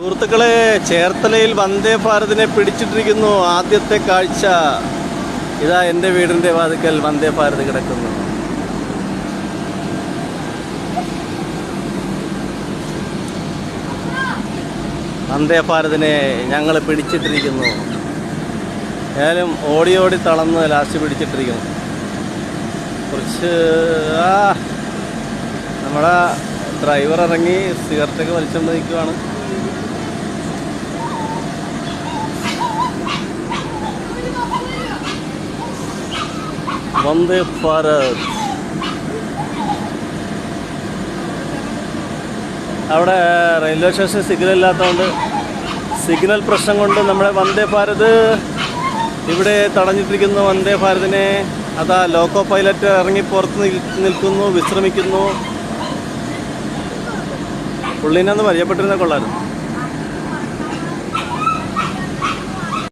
സുഹൃത്തുക്കളെ, ചേർത്തലയിൽ വന്ദേ ഭാരതിനെ പിടിച്ചിട്ടിരിക്കുന്നു. ആദ്യത്തെ കാഴ്ച ഇതാ, എൻ്റെ വീടിൻ്റെ വാതിക്കൽ വന്ദേ ഭാരത് കിടക്കുന്നു. വന്ദേ ഭാരതിനെ ഞങ്ങൾ പിടിച്ചിട്ടിരിക്കുന്നു. ഏതായാലും ഓടി ഓടി തളർന്ന് ലാസ്റ്റ് പിടിച്ചിട്ടിരിക്കുന്നു. കുറച്ച് നമ്മുടെ ഡ്രൈവർ ഇറങ്ങി സിഗരറ്റൊക്കെ വലിച്ചുകൊണ്ട് നിൽക്കുവാണ്. വന്ദേ ഭാരത്. അവിടെ റെയിൽവേ സ്റ്റേഷൻ സിഗ്നൽ ഇല്ലാത്തതുകൊണ്ട്, സിഗ്നൽ പ്രശ്നം കൊണ്ട് നമ്മുടെ വന്ദേ ഭാരത് ഇവിടെ തടഞ്ഞിട്ടിരിക്കുന്നു. വന്ദേ ഭാരതിനെ അതാ ലോക്കോ പൈലറ്റ് ഇറങ്ങി പുറത്ത് നിൽക്കുന്നു, വിശ്രമിക്കുന്നു. പുള്ളിനെ ഒന്ന് പരിചയപ്പെട്ടിരുന്ന കൊള്ളായിരുന്നു.